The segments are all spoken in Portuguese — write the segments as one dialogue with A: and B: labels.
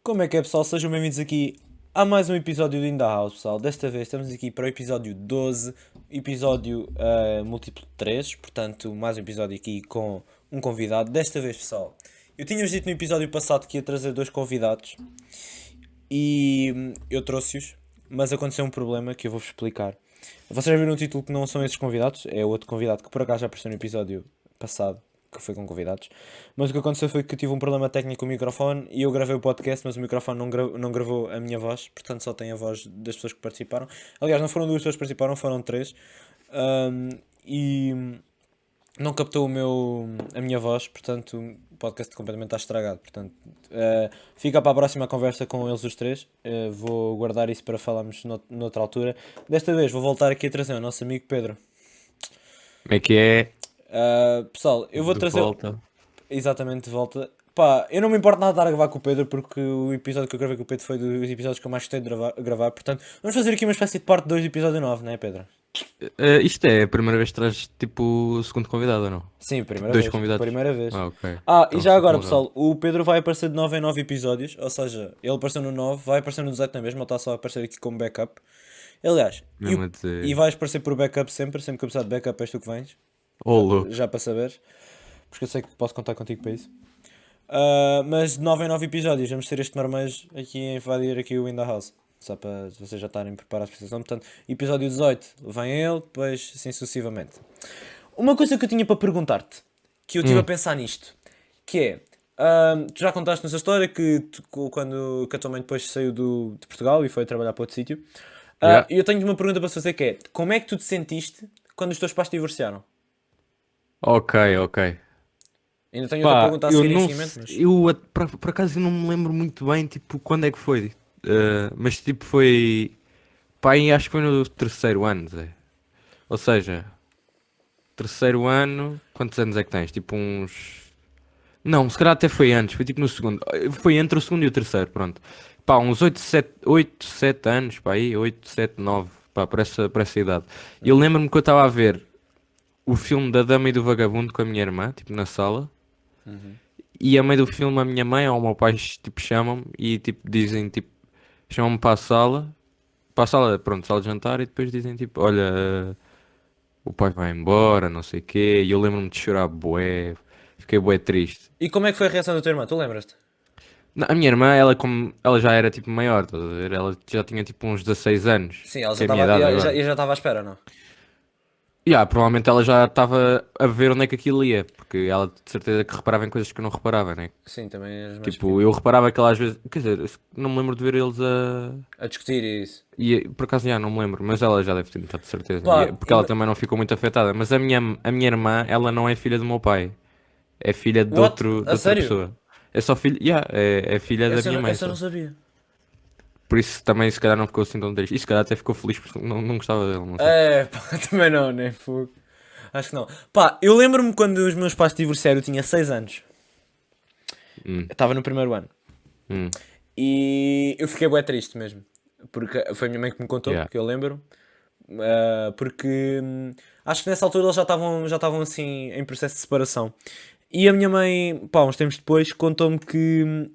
A: Como é que é, pessoal? Sejam bem-vindos aqui a mais um episódio do In The House, pessoal. Desta vez estamos aqui para o episódio 12, episódio múltiplo de 3, portanto, mais um episódio aqui com um convidado. Desta vez, pessoal, eu tinha-vos dito no episódio passado que ia trazer dois convidados e eu trouxe-os, mas aconteceu um problema que eu vou-vos explicar. Vocês já viram o título que não são esses convidados? É outro convidado que por acaso já apareceu no episódio passado, que foi com convidados. Mas o que aconteceu foi que eu tive um problema técnico com o microfone e eu gravei o podcast, mas o microfone não gravou a minha voz, portanto só tem a voz das pessoas que participaram. Aliás, não foram duas pessoas que participaram, foram três. Ahm, e não captou a minha voz, portanto o podcast completamente está estragado. Portanto, fica para a próxima conversa com eles os três. Vou guardar isso para falarmos noutra altura. Desta vez vou voltar aqui a trazer o nosso amigo Pedro.
B: Como é que é?
A: Pessoal, eu vou
B: De
A: trazer
B: volta.
A: exatamente de volta. Pá, eu não me importo nada de estar a gravar com o Pedro porque o episódio que eu gravei com o Pedro foi dos episódios que eu mais gostei de gravar. Portanto, vamos fazer aqui uma espécie de parte 2 do episódio 9, não é, Pedro?
B: Isto é a primeira vez que traz tipo o segundo convidado ou não?
A: Sim,
B: Tipo
A: primeira
B: dois
A: vez.
B: convidados.
A: Primeira vez.
B: Ah, ok.
A: E
B: Então
A: já
B: fico
A: agora,
B: honrado.
A: pessoal, o Pedro vai aparecer de 9 em 9 episódios. Ou seja, ele apareceu no 9, vai aparecer no 18 na mesma, ele está só a aparecer aqui como backup. Aliás,
B: Mesmo a
A: e
B: dizer.
A: vais aparecer por backup sempre que eu precisar de backup és tu que vens.
B: Oh, louco.
A: Já para saberes. Porque eu sei que posso contar contigo para isso. Mas de 9 em 9 episódios vamos ter este marmanjo aqui a invadir aqui o In The House. Só para vocês já estarem preparados para a situação. Portanto, episódio 18 vem ele, depois assim sucessivamente. Uma coisa que eu tinha para perguntar-te, que eu estive a
B: Hum,
A: pensar nisto, que é, tu já contaste nessa história que quando que a tua mãe depois saiu de Portugal e foi trabalhar para outro sítio.
B: yeah.
A: E eu tenho uma pergunta para te fazer que é, como é que tu te sentiste quando os teus pais te divorciaram?
B: Ok, ok.
A: Ainda tenho outra
B: Pá,
A: pergunta a
B: eu
A: seguir em
B: não
A: seguimento,
B: sei,
A: mas...
B: por acaso eu não me lembro muito bem, tipo, quando é que foi. Mas tipo foi, pá, aí acho que foi no terceiro ano, Zé. Ou seja, terceiro ano, quantos anos é que tens? Tipo uns... Não, se calhar até foi antes, foi tipo no segundo. Foi entre o segundo e o terceiro, pronto. Pá, uns 8 7 anos, pá, aí, 8 7 9 pá, por essa idade. E eu
A: Uhum.
B: lembro-me que eu estava a ver o filme da Dama e do Vagabundo com a minha irmã, tipo, na sala.
A: Uhum.
B: E a meio do filme a minha mãe ou o meu pai, tipo, chamam-me e, tipo, dizem, tipo, chamam-me para a sala, pronto, sala de jantar e depois dizem, tipo, olha, o pai vai embora, não sei o quê. E eu lembro-me de chorar bué, fiquei bué triste.
A: E como é que foi a reação da tua irmã? Tu lembras-te?
B: Não, a minha irmã, ela como ela já era tipo maior, estás a ver? Ela já tinha tipo uns 16 anos,
A: Sim, ela já
B: que é a minha
A: estava
B: idade agora.
A: já estava à espera, não?
B: Provavelmente ela já estava a ver onde é que aquilo ia, porque ela de certeza que reparava em coisas que eu não reparava, né?
A: Sim, também eras mais
B: Tipo,
A: pequeno.
B: eu reparava que ela às vezes, quer dizer, não me lembro de ver eles a.
A: A discutir isso.
B: Por acaso já não me lembro, mas ela já deve ter notado de certeza,
A: Pá,
B: porque ela também não ficou muito afetada. Mas a minha irmã, ela não é filha do meu pai, é filha
A: what?
B: de
A: A
B: outra
A: sério?
B: pessoa. É só filha, é filha da minha mãe
A: Essa eu não
B: só.
A: sabia.
B: Por isso também se calhar não ficou assim tão triste. E se calhar até ficou feliz porque não gostava dele, não sei.
A: É, pá, também não, nem fogo. Acho que não. Pá, eu lembro-me quando os meus pais se divorciaram, eu tinha 6 anos.
B: Hum,
A: Eu estava no primeiro ano.
B: hum,
A: E eu fiquei bué triste mesmo. Porque foi a minha mãe que me contou,
B: yeah.
A: que eu lembro. Porque acho que nessa altura eles já estavam assim em processo de separação. E a minha mãe, pá, uns tempos depois, contou-me que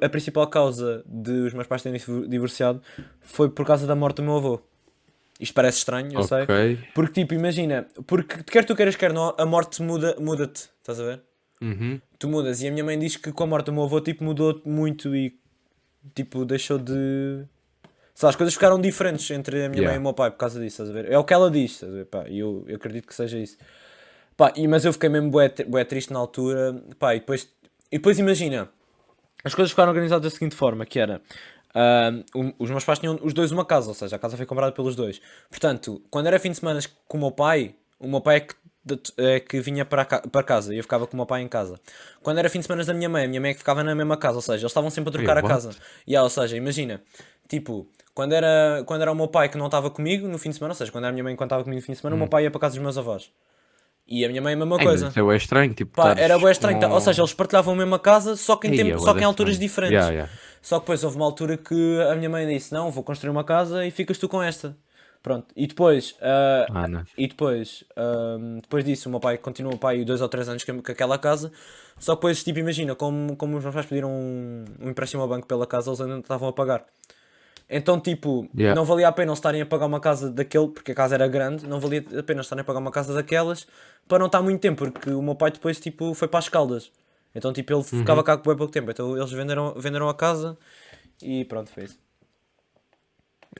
A: a principal causa de os meus pais terem se divorciado foi por causa da morte do meu avô. Isto parece estranho, eu sei.
B: Ok.
A: Porque, tipo, imagina, porque quer tu queiras, quer não, a morte muda-te, estás a ver?
B: Uhum.
A: Tu mudas. E a minha mãe diz que com a morte do meu avô, tipo, mudou muito e, tipo, deixou de... Sei lá, as coisas ficaram diferentes entre a minha mãe e
B: Yeah.
A: o meu pai por causa disso, estás a ver? É o que ela diz, estás a ver? Pá, e eu acredito que seja isso. Pá, mas eu fiquei mesmo bué, bué triste na altura. Pá, e depois imagina, as coisas ficaram organizadas da seguinte forma, que era... os meus pais tinham os dois uma casa, ou seja, a casa foi comprada pelos dois. Portanto, quando era fim de semana com o meu pai é que vinha para casa e eu ficava com o meu pai em casa. Quando era fim de semana da minha mãe é que ficava na mesma casa, ou seja, eles estavam sempre a
B: Wait,
A: trocar a
B: what?
A: casa. Ou seja, imagina, tipo, quando era o meu pai que não estava comigo no fim de semana, ou seja, quando era a minha mãe quando estava comigo no fim de semana, o meu
B: Hum.
A: pai ia para casa dos meus avós. E a minha mãe a mesma
B: Ei, mas
A: coisa.
B: isso é estranho, tipo,
A: Pá, era
B: estares
A: bué estranho. Ou seja,
B: com.
A: eles partilhavam a mesma casa, só que em,
B: Ei,
A: tempo,
B: é
A: só
B: bué
A: que em alturas
B: estranho. Yeah,
A: diferentes.
B: yeah.
A: Só que depois houve uma altura que a minha mãe disse: Não, vou construir uma casa e ficas tu com esta. Pronto, e depois,
B: Não.
A: depois disso, o meu pai continuou pai 2 ou 3 anos com aquela casa. Só que depois, tipo, imagina, como os meus pais pediram um empréstimo ao banco pela casa, eles ainda não estavam a pagar. Então, tipo,
B: Yeah.
A: não valia a pena eles estarem a pagar uma casa daquele, porque a casa era grande, não valia a pena eles estarem a pagar uma casa daquelas para não estar muito tempo, porque o meu pai depois, tipo, foi para as Caldas. Então, tipo, ele ficava
B: Uhum.
A: cá com bem pouco tempo. Então, eles venderam a casa e pronto, foi isso.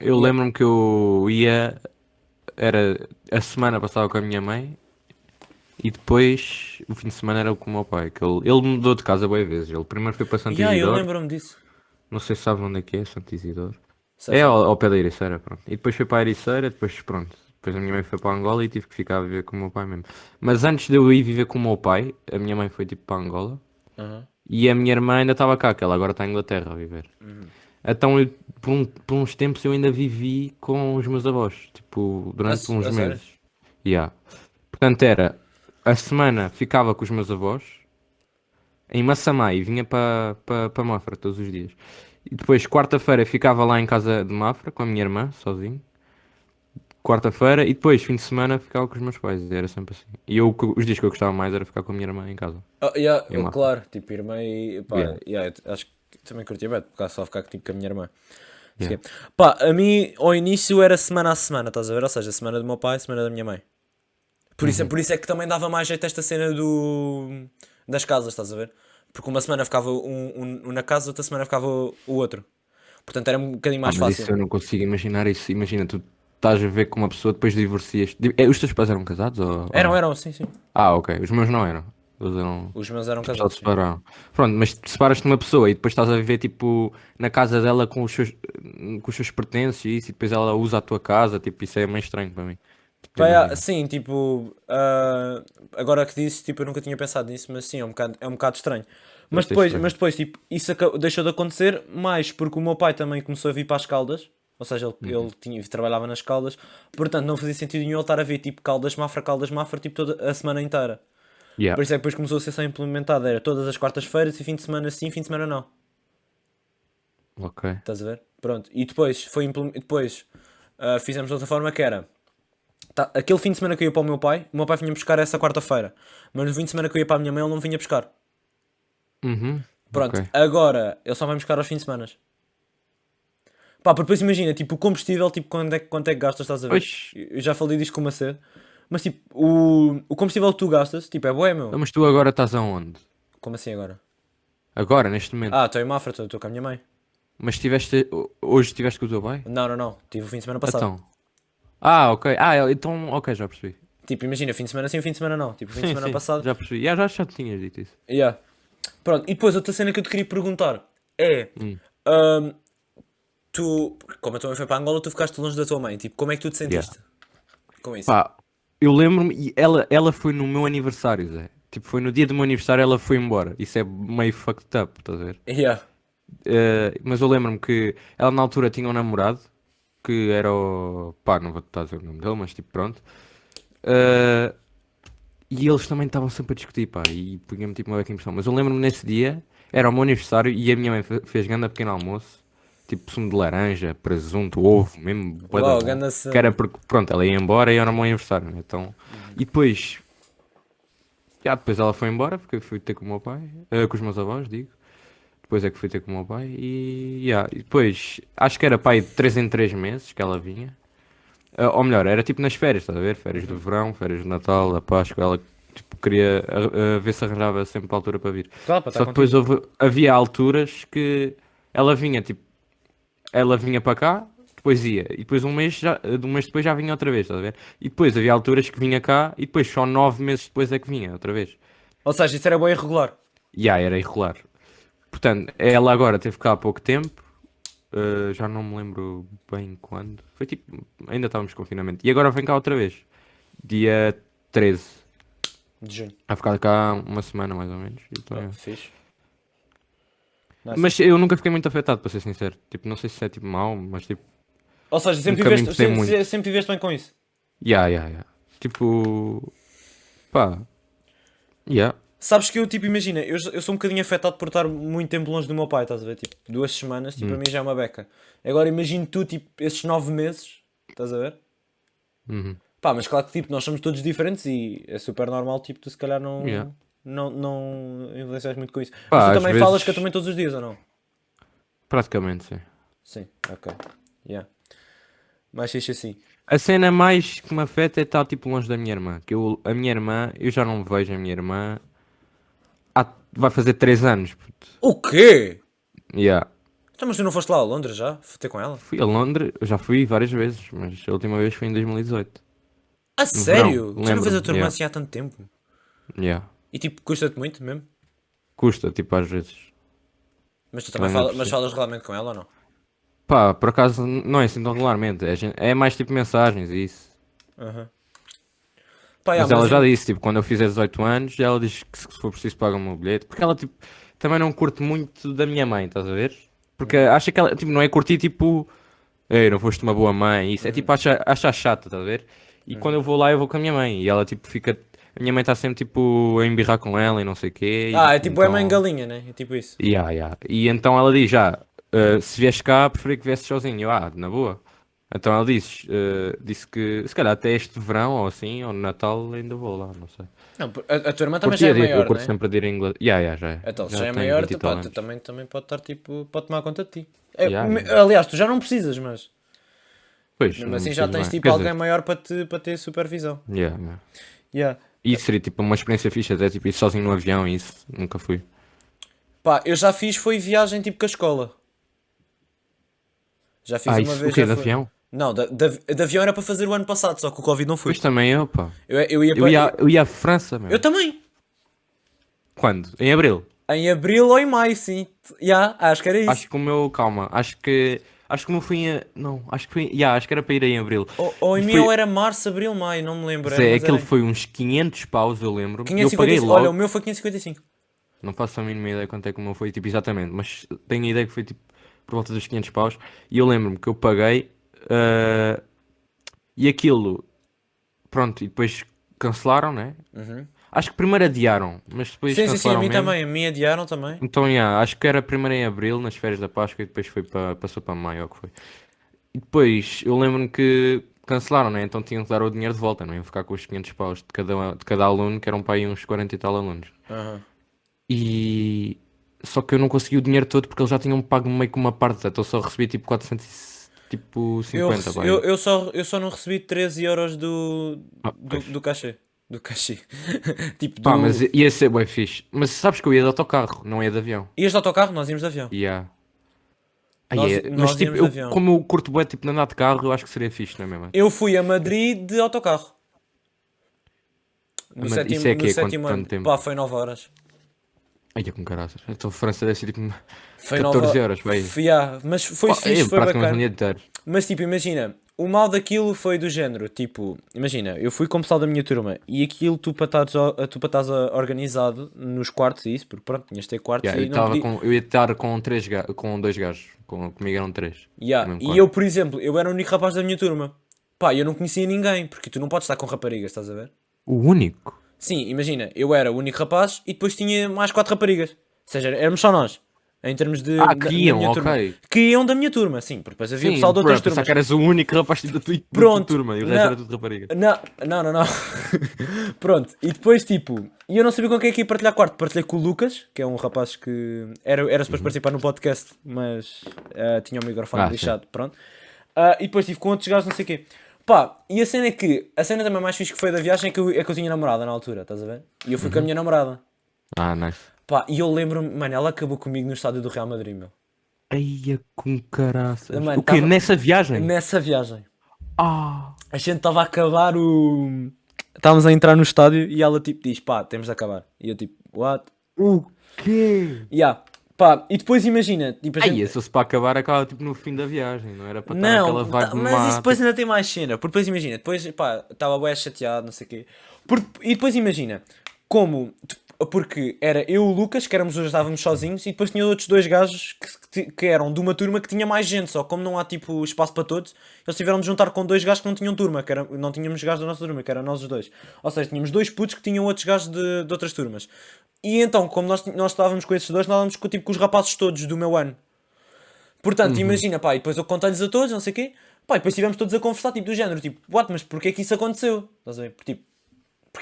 B: Eu
A: E,
B: lembro-me que eu ia, era a semana passava com a minha mãe e depois o fim de semana era com o meu pai. Que ele mudou de casa boas vezes. Ele primeiro foi para Santo
A: eu
B: Isidoro,
A: lembro-me disso.
B: não sei se sabe onde é que é Santo Isidoro.
A: Sei,
B: É
A: sei.
B: ao pé da Ericeira, pronto. E depois foi para a Ericeira, depois pronto. Depois a minha mãe foi para Angola e tive que ficar a viver com o meu pai mesmo. Mas antes de eu ir viver com o meu pai, a minha mãe foi tipo para Angola
A: Aham.
B: e a minha irmã ainda estava cá, que ela agora está em Inglaterra a viver.
A: Uhum.
B: Então por uns tempos eu ainda vivi com os meus avós, tipo, durante uns
A: A sério?
B: meses. Yeah. Portanto era, a semana ficava com os meus avós em Massamá e vinha para Mafra todos os dias. E depois quarta-feira ficava lá em casa de Mafra com a minha irmã, sozinho. Quarta-feira e depois fim de semana ficava com os meus pais, era sempre assim. E eu, os dias que eu gostava mais era ficar com a minha irmã em casa, em Mafra.
A: Claro, tipo, irmã e pá,
B: Yeah,
A: eu acho que também curtia bem, porque só ficar tipo, com a minha irmã.
B: yeah.
A: Sei quê. Pá, a mim ao início era semana a semana, estás a ver? Ou seja, semana do meu pai, semana da minha mãe.
B: Uhum.
A: Por isso é que também dava mais jeito esta cena das casas, estás a ver? Porque uma semana ficava um na casa, outra semana ficava o outro. Portanto era um bocadinho
B: Ah,
A: mais
B: mas isso
A: fácil.
B: eu não consigo imaginar isso. Imagina, tu estás a ver com uma pessoa, depois divorcias. Os teus pais eram casados ou não?
A: Eram, sim, sim.
B: Ah, ok. Os meus não eram. Eles eram.
A: Os meus eram
B: Tipo, só
A: casados,
B: se
A: sim.
B: separaram. Pronto, mas te separas de uma pessoa e depois estás a viver tipo na casa dela com os seus pertences e isso, e depois ela usa a tua casa, tipo, isso é meio estranho para mim. Tipo, de
A: Pá,
B: imaginar.
A: sim, tipo, agora que disse, tipo, eu nunca tinha pensado nisso, mas sim, é um bocado estranho.
B: Deve ser estranho.
A: Mas depois, tipo, isso deixou de acontecer, mais porque o meu pai também começou a vir para as Caldas, ou seja, ele
B: Uhum.
A: trabalhava nas Caldas, portanto não fazia sentido nenhum ele estar a ver, tipo, Caldas, Mafra, tipo, toda a semana inteira.
B: Yeah.
A: Por isso é que depois começou a ser só implementado, era todas as quartas-feiras e fim de semana sim, fim de semana não.
B: Ok.
A: Estás a ver? Pronto, e depois, fizemos de outra forma que era. Aquele fim de semana que eu ia para o meu pai vinha buscar essa quarta-feira. Mas no fim de semana que eu ia para a minha mãe, ele não vinha buscar.
B: Uhum. Ok.
A: Pronto, agora ele só vai buscar aos fins de semana. Pá, porque depois imagina, tipo, o combustível, tipo, quanto é que gastas, estás a ver?
B: Pois.
A: Eu já falei disto com uma cedo. Mas tipo, o combustível que tu gastas, tipo, é bué, meu.
B: Então, mas tu agora estás aonde?
A: Como assim agora?
B: Agora, neste momento.
A: Estou em Mafra, estou com a minha mãe.
B: Mas tiveste. Hoje estiveste com o teu pai?
A: Não, não, não. Tive o fim de semana passado.
B: Então. Ah, ok. Ah, então, ok, já percebi.
A: Tipo, imagina, fim de semana sim, fim de semana não. Tipo, fim de
B: Sim,
A: semana
B: sim,
A: passado.
B: já percebi. Já te tinhas dito isso.
A: Yeah. Pronto, e depois outra cena que eu te queria perguntar é.
B: Hum,
A: ahm, Tu, como a tua mãe foi para Angola, tu ficaste longe da tua mãe. Tipo, como é que tu te
B: yeah.
A: sentiste com isso?
B: Pá, eu lembro-me, e ela foi no meu aniversário, Zé. Tipo, foi no dia do meu aniversário, ela foi embora. Isso é meio fucked up, estás a ver?
A: Yeah.
B: Mas eu lembro-me que ela na altura tinha um namorado, que era o. Pá, não vou estar a dizer o nome dele, mas tipo, pronto. Eh, e eles também estavam sempre a discutir, pá, e punha-me tipo uma beca impressão. Mas eu lembro-me nesse dia, era o meu aniversário e a minha mãe fez grande pequeno almoço, tipo sumo de laranja, presunto, ovo, mesmo bué da
A: Uau,
B: bom.
A: ganda
B: Que era
A: cena.
B: porque, pronto, ela ia embora e era o meu aniversário, né? Então, e depois, depois ela foi embora, porque eu fui ter com o meu pai, com os meus avós, digo. Depois é que fui ter com o meu pai e depois, acho que era pai de 3 em 3 meses que ela vinha. Ou melhor, era tipo nas férias, estás a ver? Férias do verão, férias de Natal, da Páscoa, ela tipo, queria ver se arranjava sempre a altura para vir.
A: Claro, para estar
B: Só que
A: contigo.
B: depois havia alturas que ela vinha, tipo, ela vinha para cá, depois ia, e depois de um mês depois já vinha outra vez, estás a ver? E depois havia alturas que vinha cá e depois só 9 meses depois é que vinha outra vez.
A: Ou seja, isso era bem irregular.
B: Era irregular. Portanto, ela agora teve cá há pouco tempo. Já não me lembro bem quando. Foi tipo, ainda estávamos em confinamento. E agora vem cá outra vez. Dia 13.
A: De junho.
B: Vai ficar cá uma semana mais ou menos.
A: Fixe. Nice.
B: Mas eu nunca fiquei muito afetado, para ser sincero. Tipo, não sei se é tipo mau, mas tipo,
A: Ou seja,
B: nunca me importei muito.
A: sempre viveste bem com isso.
B: Ya. Tipo, pá, ya.
A: Sabes que eu, tipo, imagina, eu sou um bocadinho afetado por estar muito tempo longe do meu pai, estás a ver? Tipo, 2 semanas, tipo, para
B: Hum.
A: mim já é uma beca. Agora imagina tu, tipo, esses 9 meses, estás a ver?
B: Uhum.
A: Pá, mas claro que tipo, nós somos todos diferentes e é super normal, tipo, tu se calhar
B: Yeah.
A: não influencias muito com isso. Mas tu
B: Pá, às
A: também falas que eu
B: vezes,
A: também todos os dias, ou não?
B: praticamente, sim.
A: Sim, ok. Yeah. Mais fixe assim.
B: A cena mais que me afeta é estar tipo longe da minha irmã. A minha irmã, eu já não vejo a minha irmã vai fazer 3 anos, puto.
A: O quê?
B: Yeah.
A: Então, mas tu não foste lá a Londres já? Ter com ela?
B: Fui a Londres, eu já fui várias vezes, mas a última vez foi em 2018.
A: A
B: No verão,
A: sério? Já não vês a
B: lembro-me.
A: tua irmã
B: Yeah.
A: assim há tanto tempo?
B: Yeah.
A: E tipo, custa-te muito mesmo?
B: Custa, tipo, às vezes.
A: Mas tu também
B: Ainda por
A: mas
B: cima.
A: falas regularmente com ela ou não?
B: Pá, por acaso não é assim tão regularmente. É mais tipo mensagens e isso.
A: Aham. Pá, yeah,
B: Mas
A: mas
B: ela já disse, tipo, quando eu fizer 18 anos, ela diz que se for preciso paga o meu bilhete. Porque ela, tipo, também não curte muito da minha mãe, estás a ver? Porque
A: Uhum,
B: acha que ela, tipo, não é curtir, tipo, ei, não foste uma boa mãe, isso. É
A: uhum,
B: tipo, acha chata, estás a ver? E quando
A: uhum.
B: eu vou lá, eu vou com a minha mãe. E ela, tipo, fica. A minha mãe está sempre, tipo, a embirrar com ela e não sei o quê.
A: Ah, é
B: E
A: tipo, é mãe
B: então.
A: galinha, né? É tipo isso.
B: Yeah, yeah. E então ela diz já, se vies cá, preferia que viesses sozinho. Eu, na boa. Então ela disse que se calhar até este verão ou assim, ou no Natal ainda vou lá, não sei.
A: Não, a tua irmã também já é
B: Curtia de ir, eu
A: maior,
B: curto
A: né?
B: sempre de ir em inglês. Yeah, yeah, já é.
A: Então, se já
B: Já
A: é
B: tenho
A: maior,
B: 20 e
A: tu,
B: tal
A: pá, tu
B: anos.
A: também pode estar tipo, pode tomar conta de ti.
B: Yeah, yeah.
A: Aliás, tu já não precisas, mas
B: Pois,
A: mesmo
B: não
A: assim já
B: preciso
A: tens
B: bem.
A: tipo
B: Quer
A: alguém
B: dizer,
A: maior para ter supervisão.
B: yeah, yeah.
A: Yeah.
B: E isso seria tipo uma experiência fixe, até tipo ir sozinho no avião e isso. Nunca fui.
A: Pá, eu já fiz foi viagem tipo com a escola. Já fiz uma
B: Isso, o
A: vez,
B: quê?
A: já
B: De
A: foi.
B: avião?
A: Não, de avião era para fazer o ano passado, só que o Covid não fui.
B: Pois também eu, pá.
A: Eu ia
B: Eu
A: para.
B: ia, eu ia à França,
A: Eu
B: meu.
A: também.
B: Quando? Em Abril.
A: Em abril ou em maio, sim. Já, acho que era isso.
B: Acho que o meu, calma, acho que o meu foi em, não, acho que foi, acho que era para ir em Abril.
A: Ou
B: E
A: em mim ou
B: foi,
A: era março, abril, maio, não me lembro, era,
B: Zé,
A: mas era
B: aquele
A: em
B: foi uns 500 paus, eu lembro-me. E eu paguei
A: 555. Olha, o
B: logo,
A: meu foi 555.
B: não faço a mínima ideia quanto é que o meu foi, tipo, exatamente, mas tenho a ideia que foi, tipo, por volta dos 500 paus. E eu lembro-me que eu paguei, ah, e aquilo, pronto, e depois cancelaram, né?
A: Uhum.
B: Acho que primeiro adiaram, mas depois
A: Sim, sim, sim, a
B: cancelaram
A: mim
B: mesmo.
A: também. A mim adiaram também.
B: Então, acho que era primeiro em Abril, nas férias da Páscoa, e depois passou para Maio, ou o que foi. E depois, eu lembro-me que cancelaram, né? Então tinham que dar o dinheiro de volta, não iam ficar com os 500 paus de cada aluno, que eram para aí uns 40 e tal alunos.
A: Aham.
B: E... Só que eu não consegui o dinheiro todo porque eles já tinham pago meio que uma parte, então só recebi tipo 450, pá, aí.
A: Eu só não recebi 13 euros
B: Pois.
A: do cachê. Do cachê. Tipo,
B: Pá, mas
A: do.
B: ia ser bem fixe. Mas sabes que eu ia de autocarro, não ia de avião.
A: Ias de autocarro? Nós íamos de avião.
B: Ia. Mas
A: Nós
B: tipo,
A: íamos de avião.
B: como eu curto bué, tipo, de andar de carro, eu acho que seria fixe, não é mesmo?
A: Eu fui a Madrid de autocarro.
B: Mas isso é
A: No
B: que é
A: sétimo ano.
B: quanto tempo?
A: Pá, foi 9 horas.
B: Ai, é com caraças. Então França deve ser tipo
A: Foi 9
B: 14
A: horas.
B: euros, vai.
A: Mas foi
B: É
A: fixe, foi
B: praticamente um
A: bacana.
B: dia inteiro.
A: Mas tipo, imagina, o mal daquilo foi do género, tipo, imagina, eu fui com o pessoal da minha turma e aquilo tu para estares organizado nos quartos e isso, porque pronto, tinhas de ter quartos
B: Yeah,
A: e não podia.
B: eu ia estar com dois gajos. Comigo eram três. No
A: Yeah.
B: mesmo
A: E
B: quarto.
A: eu, por exemplo, eu era o único rapaz da minha turma. Pá, eu não conhecia ninguém, porque tu não podes estar com raparigas, estás a ver?
B: O único?
A: Sim, imagina, eu era o único rapaz e depois tinha mais 4 raparigas. Ou seja, éramos só nós. Em termos da
B: Que
A: da
B: iam,
A: minha turma.
B: ok.
A: Que iam da minha turma, sim, porque depois havia pessoal
B: Sim,
A: de
B: bro,
A: outras
B: pensar
A: turmas.
B: que eras o único rapaz da tua
A: Pronto,
B: turma e o resto
A: não,
B: era tudo rapariga.
A: não. Pronto, e depois tipo, e eu não sabia com quem é que ia partilhar quarto. Partilhei com o Lucas, que é um rapaz que era suposto
B: Uhum.
A: participar no podcast, mas tinha o microfone
B: Sim.
A: lixado, pronto. E depois tive com outros gajos, não sei o quê. Pá, e a cena é que, a cena também mais fixe que foi da viagem é que eu tinha namorada na altura, estás a ver? E eu fui com a
B: Uhum.
A: minha namorada.
B: Nice.
A: Pá, e eu lembro-me, mano, ela acabou comigo no estádio do Real Madrid, meu.
B: Eia com caraças.
A: Mano,
B: O quê?
A: estava
B: Nessa viagem?
A: nessa viagem.
B: Ah!
A: A gente estava a acabar o. Estávamos a entrar no estádio e ela tipo diz: pá, temos de acabar. E eu tipo: what?
B: O quê?
A: Yeah. Pá, e depois imagina, tipo a
B: Aí,
A: gente.
B: se fosse para acabar, acaba tipo no fim da viagem, não era para estar naquela
A: Não,
B: vibe
A: mas isso
B: má,
A: depois
B: tipo,
A: ainda tem mais cena. Porque depois imagina, depois pá, estava bué chateado, não sei o quê. E depois imagina, como. Porque era eu e o Lucas, que éramos hoje, estávamos sozinhos, e depois tinha outros dois gajos que eram de uma turma que tinha mais gente, só como não há tipo espaço para todos, eles tiveram de juntar com dois gajos que não tinham turma, não tínhamos gajos da nossa turma, que eram nós os dois. Ou seja, tínhamos dois putos que tinham outros gajos de outras turmas. E então, como nós estávamos com esses dois, nós estávamos tipo, com os rapazes todos do meu ano. Portanto,
B: uhum.
A: imagina, pá, e depois eu contei-lhes a todos, não sei o quê. Pá, e depois estivemos todos a conversar, tipo, do género, tipo, what, mas porquê que isso aconteceu? Estás a ver? Porque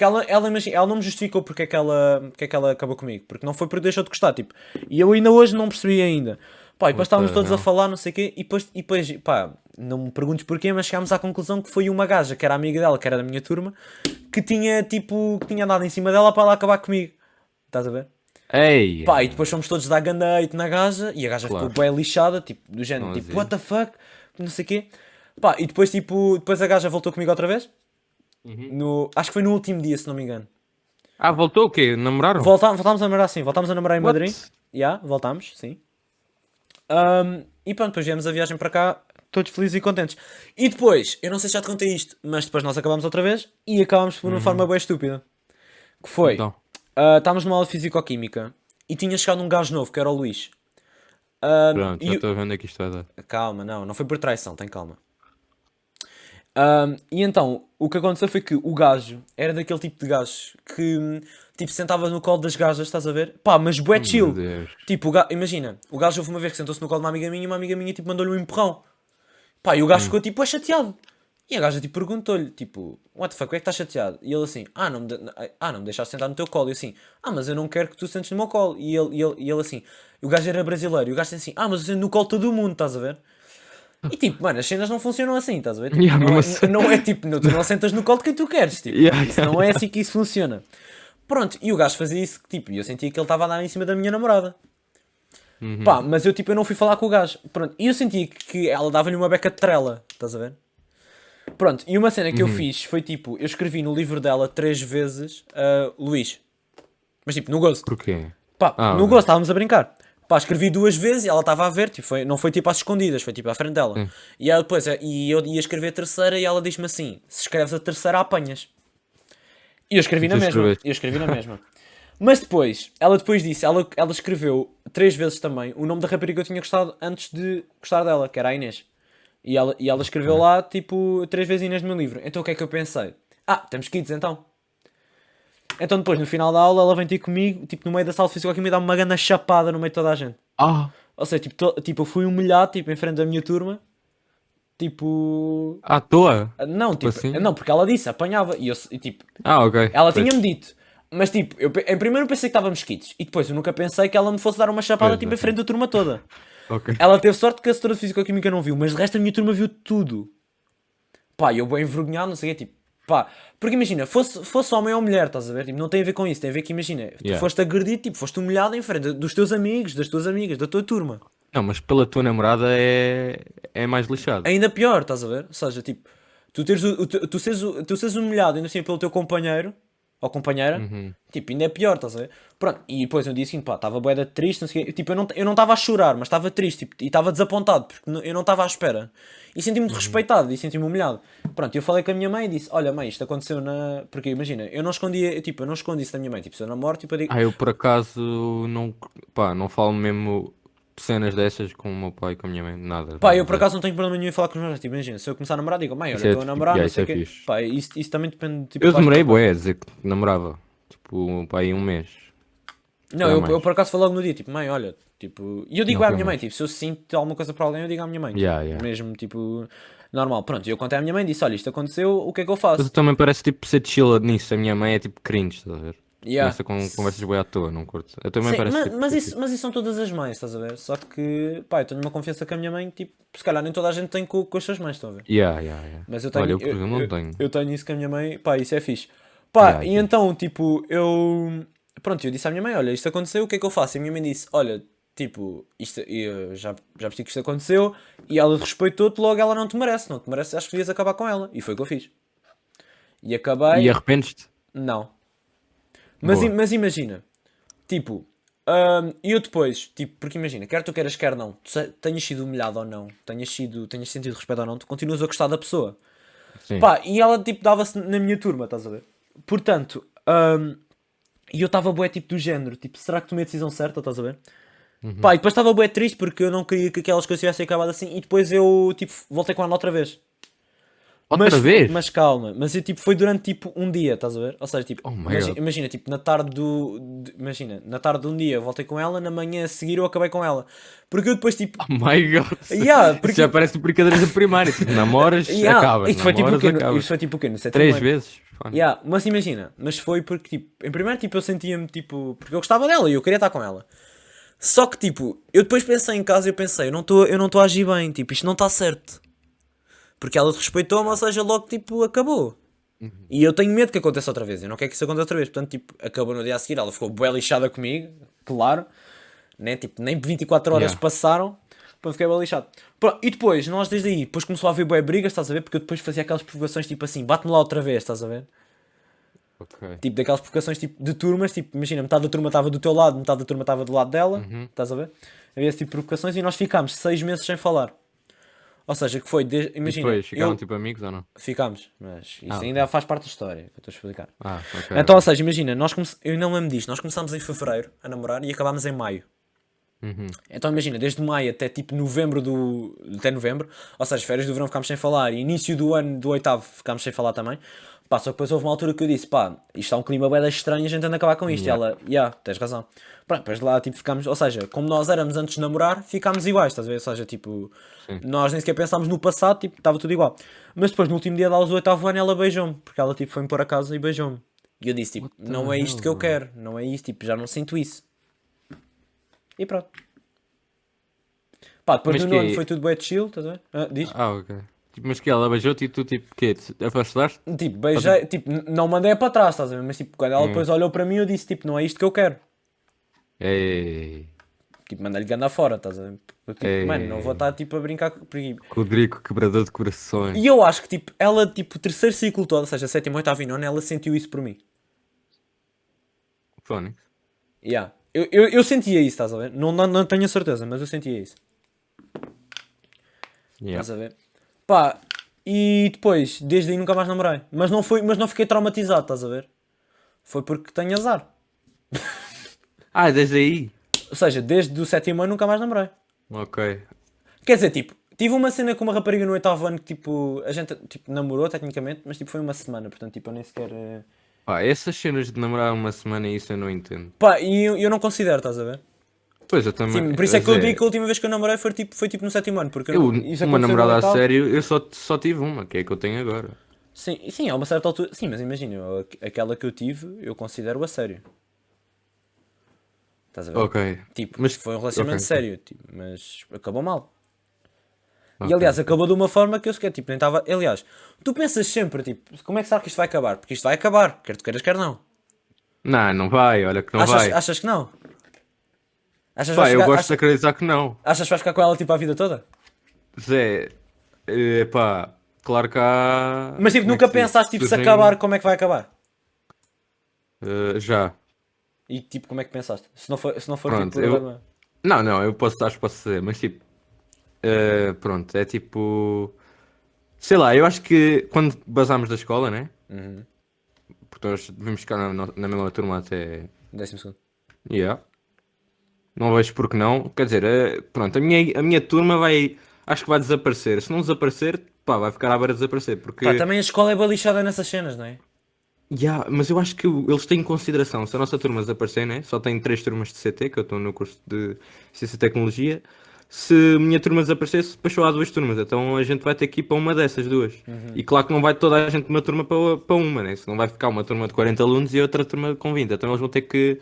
A: imagina, ela não me justificou porque é que ela acabou comigo. Porque não foi porque deixou de gostar, tipo. E eu ainda hoje não percebi ainda. Pá, e depois
B: What
A: estávamos
B: the
A: todos a
B: hell?
A: falar, não sei o quê, e depois, pá, não me perguntes porquê, mas chegámos à conclusão que foi uma gaja, que era amiga dela, que era da minha turma, que tinha, tipo, que tinha andado em cima dela para ela acabar comigo. Estás a ver?
B: Ei,
A: Pá, e depois fomos todos dar ganda hate na gaja, e a gaja ficou
B: claro,
A: bem lixada, tipo, do género,
B: não
A: tipo,
B: havia.
A: what the fuck, não sei o quê. Pá, e depois, tipo, depois a gaja voltou comigo outra vez,
B: Uhum.
A: acho que foi no último dia, se não me engano.
B: Ah, voltou o quê? Namoraram?
A: Voltámos a namorar, sim, voltámos a namorar em Madrid,
B: What?
A: já, voltámos, sim. E pronto, depois viemos a viagem para cá, todos felizes e contentes. E depois, eu não sei se já te contei isto, mas depois nós acabámos outra vez, e acabámos por uma forma
B: Uhum.
A: bem estúpida. Que foi,
B: Então.
A: estávamos numa aula de Fisicoquímica, e tinha chegado um gajo novo, que era o Luís.
B: Pronto, já
A: E,
B: estou a ver onde é que isto vai dar.
A: calma, não foi por traição, tem calma. E então, o que aconteceu foi que o gajo era daquele tipo de gajo que, tipo, sentava no colo das gajas, estás a ver? Pá, mas bué
B: Oh, meu
A: chill.
B: Deus.
A: Tipo, imagina, o gajo houve uma vez que sentou-se no colo de uma amiga minha e uma amiga minha, tipo, mandou-lhe um empurrão. Pá, e o gajo
B: Hum.
A: ficou, tipo, chateado. E a gaja, tipo, perguntou-lhe, tipo, what the fuck, o que é que estás chateado? E ele assim, não me deixaste sentar no teu colo. E eu assim, mas eu não quero que tu sentes no meu colo. E ele assim, e o gajo era brasileiro. E o gajo assim, mas eu sento no colo de todo mundo, estás a ver? E tipo, mano, as cenas não funcionam assim, estás a ver? Tipo,
B: Yeah,
A: não
B: mesmo
A: é,
B: assim.
A: não é tipo, tu não sentas no colo de quem tu queres, tipo,
B: Yeah,
A: isso
B: yeah,
A: não é
B: yeah.
A: assim que isso funciona. Pronto, e o gajo fazia isso, tipo, e eu sentia que ele estava a dar em cima da minha namorada.
B: Uhum.
A: Pá, mas eu tipo, eu não fui falar com o gajo. Pronto, e eu sentia que ela dava-lhe uma beca de trela, estás a ver? Pronto, e uma cena que eu
B: Uhum.
A: fiz foi tipo, eu escrevi no livro dela 3 vezes Luís. Mas tipo, no gosto.
B: Porquê?
A: Pá,
B: Ah,
A: no
B: ok.
A: gosto, estávamos a brincar. Pá, escrevi 2 vezes e ela estava a ver, tipo, não foi tipo às escondidas, foi tipo à frente dela.
B: Sim.
A: E ela depois, e eu ia escrever a terceira e ela diz-me assim: se escreves a terceira, apanhas. E eu escrevi
B: E
A: na
B: tu
A: mesma,
B: escreveste.
A: eu escrevi na mesma. Mas depois, ela depois disse, ela escreveu 3 vezes também o nome da rapariga que eu tinha gostado antes de gostar dela, que era a Inês. E ela escreveu
B: Ok.
A: lá, tipo, 3 vezes Inês no meu livro. Então o que é que eu pensei? Temos kids então. Então depois, no final da aula, ela vem ter comigo, tipo, no meio da sala de fisicoquímica, e dá-me uma grande chapada no meio de toda a gente.
B: Ah,
A: Ou seja, tipo, tipo, eu fui humilhado, tipo, em frente da minha turma. Tipo...
B: à toa?
A: Não,
B: Tipo
A: tipo,
B: assim?
A: não, porque ela disse, apanhava. E tipo,
B: Ah, ok.
A: ela
B: Pois.
A: tinha-me dito. Mas tipo, em primeiro eu pensei que estávamos quites. E depois eu nunca pensei que ela me fosse dar uma chapada,
B: Pois,
A: tipo, em
B: ok.
A: frente da turma toda.
B: Ok.
A: Ela teve sorte que a setora de Fisicoquímica não viu, mas de resto a minha turma viu tudo. Pá, eu bem envergonhado, não sei o quê, tipo, pá, porque imagina, fosse homem ou mulher, estás a ver? Tipo, não tem a ver com isso, tem a ver que, imagina, tu
B: Yeah.
A: foste agredido, tipo, foste humilhado em frente dos teus amigos, das tuas amigas, da tua turma.
B: Não, mas pela tua namorada é mais lixado.
A: Ainda pior, estás a ver? Ou seja, tipo, tu seres humilhado ainda assim pelo teu companheiro ou companheira,
B: Uhum.
A: tipo, ainda é pior, estás a ver? Pronto, e depois eu disse que, pá, estava bué da triste, não sei o quê. Tipo, eu não estava a chorar, mas estava triste, tipo, e estava desapontado, porque eu não estava à espera. E senti-me
B: Uhum.
A: desrespeitado e senti-me humilhado. Pronto, eu falei com a minha mãe e disse, olha mãe, isto aconteceu na... Porque imagina, eu não escondia, tipo, eu não escondi isso da minha mãe, tipo, se eu namoro, tipo, eu digo...
B: Eu por acaso não, pá, não falo mesmo cenas dessas com o meu pai e com a minha mãe, nada,
A: Pá, eu
B: nada,
A: por
B: zero.
A: acaso não tenho problema nenhum em falar com os meus pais, tipo, imagina, se eu começar a namorar, digo, mãe, olha,
B: Isso é,
A: estou a
B: tipo,
A: namorar, não
B: isso
A: sei o
B: é
A: quê.
B: fixe.
A: Pá, isso também depende, tipo,
B: Eu
A: pais para
B: demorei,
A: pais.
B: bué, a dizer que namorava. Tipo, pá, aí um mês. Se
A: Não,
B: calhar
A: eu
B: mais.
A: por acaso falei logo no dia, tipo, mãe, olha, tipo... E eu digo
B: Não
A: à
B: foi
A: minha mãe,
B: mais.
A: tipo, se eu sinto alguma coisa para alguém, eu digo à minha mãe, tipo,
B: Yeah, yeah.
A: mesmo, tipo, normal. Pronto, e eu contei à minha mãe, disse, olha, isto aconteceu, o que é que eu
B: Mas
A: faço?
B: eu também parece tipo ser chill nisso. A minha mãe é tipo cringe, estás a ver?
A: Yeah.
B: Começa com conversas bué à toa, não curto. Eu também
A: Sim,
B: parece
A: mas,
B: tipo
A: mas,
B: ser
A: isso,
B: fixe.
A: mas isso são todas as mães, estás a ver? Só que, pá, eu tenho uma confiança com a minha mãe, tipo, se calhar nem toda a gente tem com as suas mães, estão a ver?
B: Yeah, yeah, yeah.
A: Mas eu
B: Olha,
A: tenho,
B: eu por exemplo não tenho.
A: eu tenho isso com a minha mãe, pá, isso é fixe. Pá,
B: Yeah, é
A: e
B: fixe.
A: então, tipo, pronto, eu disse à minha mãe, olha, isto aconteceu, o que é que eu faço? E a minha mãe disse, olha, tipo, isto, eu já percebi que isto aconteceu, e ela respeitou-te, logo ela não te merece, não te merece, acho que devias acabar com ela. E foi o que eu fiz. E
B: E
A: acabei,
B: arrependes-te?
A: não. Mas,
B: Boa.
A: mas imagina, tipo, e eu depois, tipo, porque imagina, quer tu queiras, quer não, tenhas sido humilhado ou não, tenhas sentido respeito ou não, tu continuas a gostar da pessoa.
B: Sim.
A: Pá, e ela, tipo, dava-se na minha turma, estás a ver? Portanto, e eu estava bué, tipo, do género, tipo, será que tomei a decisão certa, estás a ver?
B: Uhum.
A: Pá, e depois estava bué triste porque eu não queria que aquelas coisas tivessem acabado assim, e depois eu, tipo, voltei com ela outra vez.
B: Outra vez?
A: Mas calma, mas eu, tipo, foi durante tipo um dia, estás a ver? Ou seja, tipo,
B: Oh my God.
A: imagina, tipo, na tarde imagina, na tarde de um dia eu voltei com ela, na manhã a seguir eu acabei com ela. Porque eu depois, tipo,
B: Oh my God.
A: yeah,
B: Isso já
A: porque,
B: parece brincadeiras de primário. Tipo, namoras,
A: yeah,
B: acabas. Namoras,
A: isto
B: acabas.
A: foi tipo o quê? No sétimo
B: 3
A: ano.
B: vezes. Fone.
A: Yeah, mas imagina, mas foi porque, tipo, em primeiro, tipo, eu sentia-me, tipo, porque eu gostava dela e eu queria estar com ela. Só que, tipo, eu depois pensei em casa e eu pensei, eu não estou a agir bem, tipo, isto não está certo. Porque ela respeitou-me, ou seja, logo, tipo, acabou.
B: Uhum.
A: E eu tenho medo que aconteça outra vez. Eu não quero que isso aconteça outra vez. Portanto, tipo, acabou no dia a seguir. Ela ficou bué lixada comigo, claro. Né? Tipo, nem 24 horas
B: Yeah.
A: passaram para eu ficar bué lixado. Pronto, e depois, nós desde aí, depois começou a haver bué brigas, estás a ver? Porque eu depois fazia aquelas provocações, tipo assim, bate-me lá outra vez, estás a ver?
B: Ok.
A: Tipo, daquelas provocações, tipo, de turmas. Tipo, imagina, metade da turma estava do teu lado, metade da turma estava do lado dela.
B: Uhum.
A: Estás a ver? Havia esse tipo de provocações e nós ficámos 6 meses sem falar. Ou seja, que foi,
B: E
A: imagina,
B: depois, ficaram
A: eu...
B: tipo amigos ou não?
A: Ficámos, mas isso
B: Ah,
A: ainda
B: ok.
A: faz parte da história, que eu estou a explicar.
B: Ah, ok,
A: Então, ou
B: ok.
A: seja, imagina, eu não lembro disto, nós começámos em fevereiro a namorar e acabámos em maio.
B: Uhum.
A: Então imagina, desde maio até tipo até novembro, ou seja, férias do verão ficámos sem falar e início do ano do oitavo ficámos sem falar também. Pá, só que depois houve uma altura que eu disse, pá, isto está um clima bué da estranho, a gente anda a acabar com isto. E
B: Yeah.
A: ela, tens razão. Pronto, depois de lá tipo ficámos, ou seja, como nós éramos antes de namorar, ficámos iguais, estás a ver? Ou seja, tipo,
B: Sim.
A: nós nem sequer pensámos no passado, tipo, estava tudo igual. Mas depois no último dia de aulas do oitavo ano ela beijou-me, porque ela tipo foi-me pôr a casa e beijou-me. E eu disse, tipo,
B: What the
A: não é isto
B: hell,
A: que eu
B: bro?
A: quero, não é isto, tipo, já não sinto isso. E pronto. Pá, depois
B: Mas
A: no
B: que
A: nono foi
B: é?
A: tudo bué de chill, estás a ver? Diz?
B: Ah, ok. Tipo, mas que ela beijou-te e tu tipo, quê? Te afastaste?
A: Tipo,
B: Ou tipo,
A: beijei, tipo, não mandei para trás, estás a ver? Mas tipo, quando ela
B: hum.
A: depois olhou para mim, eu disse, tipo, não é isto que eu quero.
B: Ei,
A: Tipo, mandei-lhe ganda fora, estás a ver? Porque, tipo, mano, não vou
B: ei.
A: estar, tipo, a brincar
B: Rodrigo, quebrador de corações.
A: E eu acho que, tipo, ela, tipo, o terceiro ciclo todo, ou seja, sétimo, oitavo e nono, ela sentiu isso por mim.
B: Phonics.
A: Yeah. Eu sentia isso, estás a ver? Não tenho a certeza, mas eu sentia isso.
B: Yeah.
A: Estás a ver? Pá, e depois, desde aí nunca mais namorei. Mas não fiquei traumatizado, estás a ver? Foi porque tenho azar.
B: Ah, desde aí?
A: Ou seja, desde o sétimo ano nunca mais namorei.
B: Ok.
A: Quer dizer, tipo, tive uma cena com uma rapariga no oitavo ano que, tipo, a gente, tipo, namorou tecnicamente, mas, tipo, foi uma semana, portanto, tipo, eu nem sequer...
B: Pá, essas cenas de namorar uma semana, isso eu não entendo.
A: Pá, e eu não considero, estás a ver?
B: Pois eu também.
A: Sim, por isso é que
B: Mas
A: eu digo
B: é.
A: que a última vez que eu namorei foi tipo no sétimo ano, porque
B: Eu,
A: isso
B: uma
A: aconteceu no
B: namorada a
A: oitavo.
B: sério, eu só tive uma, que é a que eu tenho agora.
A: Sim, e sim, a uma certa altura... Sim, mas imagina, aquela que eu tive, eu considero a sério. Estás a ver?
B: Ok.
A: Tipo,
B: Mas.
A: foi um
B: Ok,
A: relacionamento
B: ok.
A: sério, tipo, mas acabou mal. E
B: Ok,
A: aliás,
B: ok.
A: acabou de uma forma que eu sequer, tipo, nem estava... Aliás, tu pensas sempre, tipo, como é que será que isto vai acabar? Porque isto vai acabar, quer tu queiras, quer não.
B: Não, não vai, olha que não vai.
A: Achas que não? Achas que vais
B: Pá, eu
A: ficar,
B: gosto de acreditar que não.
A: achas que vais ficar com ela, tipo, a vida toda?
B: Zé, pá, claro que há.
A: Mas, tipo,
B: Como é que
A: nunca
B: se diz?
A: pensaste, tipo, se acabar,
B: Surgem.
A: como é que vai acabar?
B: Já.
A: E, tipo, como é que pensaste? Se não for tipo,
B: Pronto,
A: problema...
B: Não, não, eu posso, acho que posso dizer, mas tipo. Pronto, é tipo. Sei lá, eu acho que quando basámos da escola, né?
A: Uhum.
B: Porque nós devemos ficar na mesma turma até.
A: 12º.
B: Yeah. Não vejo porque não. Quer dizer, pronto, a minha turma vai. Acho que vai desaparecer. Se não desaparecer, pá, vai ficar à beira de desaparecer.
A: Pá,
B: Porque.
A: também a escola é balichada nessas cenas, não é?
B: Yeah, mas eu acho que eles têm em consideração. Se a nossa turma desaparecer, né? Só tem 3 turmas de CT, que eu estou no curso de Ciência e Tecnologia. Se a minha turma desaparecesse, depois só há 2 turmas. Então a gente vai ter que ir para uma dessas duas. E claro que não vai toda a gente de uma turma para uma, né? Senão vai ficar uma turma de 40 alunos e outra turma com 20. Então eles vão ter que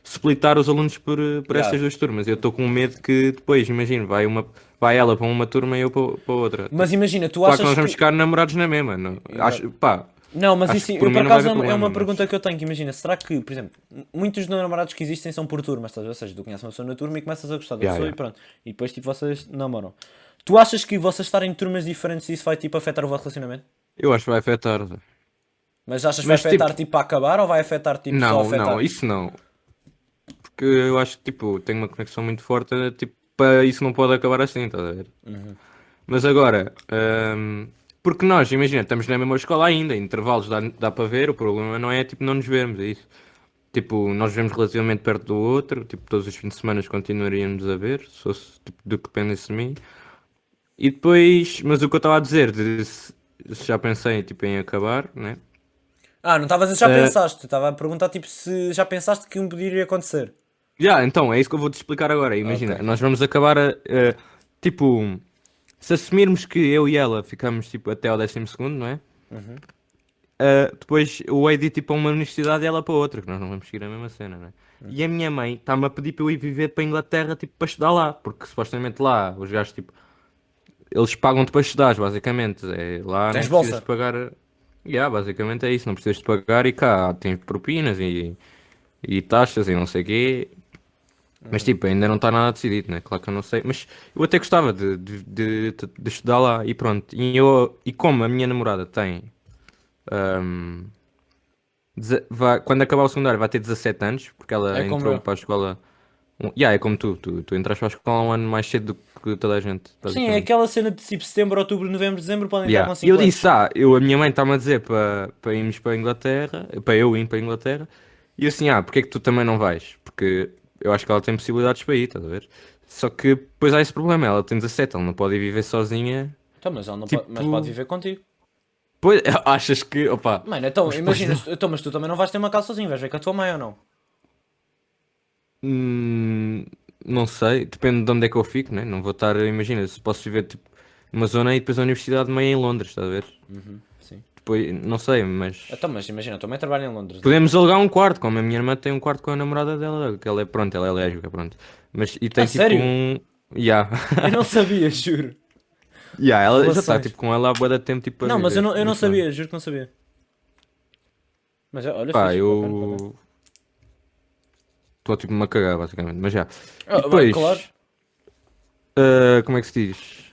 B: splitar os alunos por
A: Yeah.
B: essas 2 turmas. Eu estou com medo que depois, imagino, vai ela para uma turma e eu para outra.
A: Mas
B: Tipo,
A: imagina, tu
B: claro que
A: achas
B: nós vamos
A: que...
B: ficar namorados na mesma. Não,
A: Exato.
B: pá,
A: Não, mas
B: acho
A: isso,
B: que por
A: eu por
B: mim não vai
A: acaso
B: haver
A: é
B: problema,
A: uma
B: mas.
A: pergunta que eu tenho, que imagina, será que, por exemplo, muitos dos namorados que existem são por turmas, estás a ver? Ou seja, tu conheces uma pessoa na turma e começas a gostar da
B: Yeah,
A: pessoa e
B: yeah.
A: pronto. E depois, tipo, vocês namoram. Tu achas que vocês estarem em turmas diferentes isso vai, tipo, afetar o vosso relacionamento?
B: Eu acho que vai afetar.
A: Mas achas que vai
B: Mas
A: afetar,
B: tipo,
A: tipo, a acabar ou vai afetar, tipo, só
B: não, não,
A: afetar?
B: isso não. Porque eu acho que tipo, tenho uma conexão muito forte, tipo, para isso não pode acabar assim, estás a ver? Mas agora, porque nós, imagina, estamos na mesma escola ainda, intervalos dá para ver, o problema não é tipo não nos vermos, é isso. Tipo, nós vivemos relativamente perto do outro, tipo, todos os fins de semana continuaríamos a ver, se fosse tipo, do que dependesse de mim. E depois, mas o que eu estava a dizer, já pensei tipo, em acabar, né?
A: Ah, não estavas a já
B: Eh,
A: pensaste. Estava a perguntar tipo se já pensaste que um poderia acontecer.
B: então, é isso que eu vou te explicar agora.
A: Ok.
B: Imagina, nós vamos acabar tipo, se assumirmos que eu e ela ficamos tipo até ao 12º, não é?
A: Uhum.
B: Depois o Wade ir tipo a uma universidade e ela para outra, que nós não vamos seguir a mesma cena, né? E a minha mãe está-me a pedir para eu ir viver para a Inglaterra, tipo, para estudar lá, porque supostamente lá os gajos, tipo, eles pagam-te para estudar, basicamente. É, lá não
A: Tens
B: precisas de
A: bolsa?
B: pagar. Basicamente é isso, não precisas de pagar e cá tens propinas e taxas e não sei o quê. Mas tipo, ainda não está nada decidido, né? Claro que eu não sei, mas eu até gostava de estudar lá e pronto. E como a minha namorada tem. ahm, quando acabar o secundário vai ter 17 anos, porque
A: É
B: ela
A: como
B: entrou
A: eu.
B: para a escola. É como tu entraste para a escola um ano mais cedo do que toda a gente,
A: Sim, é
B: basicamente.
A: aquela cena de tipo setembro, outubro, novembro, dezembro podem estar com
B: E eu
A: 5
B: disse,
A: anos.
B: a minha mãe está-me a dizer para irmos para a Inglaterra, para eu ir para a Inglaterra, e eu assim, porque é que tu também não vais? Porque eu acho que ela tem possibilidades para ir, estás a ver? Só que depois há esse problema, ela tem 17, ela não pode ir viver sozinha,
A: Então, mas, ela não pode, mas pode
B: tipo,
A: viver contigo.
B: pois, achas que, opa,
A: Mano, então,
B: os pais
A: imagina,
B: dela...
A: então, mas tu também não vais ter uma casa sozinho, vais ver com a tua mãe ou não?
B: Hum, não sei, depende de onde é que eu fico, né? Não vou estar, imagina, se posso viver tipo, numa zona e depois a universidade meio em Londres, estás a ver?
A: Uhum, sim.
B: Depois, não sei, mas
A: Então, mas imagina, a tua mãe trabalha em Londres, né?
B: podemos alugar um quarto, como a minha irmã tem um quarto com a namorada dela, que ela é, pronto, ela é lésbica, pronto. Mas, e
A: A
B: tem tipo
A: sério?
B: um, yeah.
A: Eu não sabia, juro.
B: Ela já está
A: Revelações.
B: tipo com ela há bué de tempo tipo para
A: Não, mas
B: viver,
A: eu não
B: mas pronto.
A: sabia, juro que não sabia. Mas olha,
B: Pá,
A: fixe, bacana, bacana.
B: eu estou tipo-me a cagar, basicamente, mas já. E
A: Ah, claro.
B: depois, como é que se diz?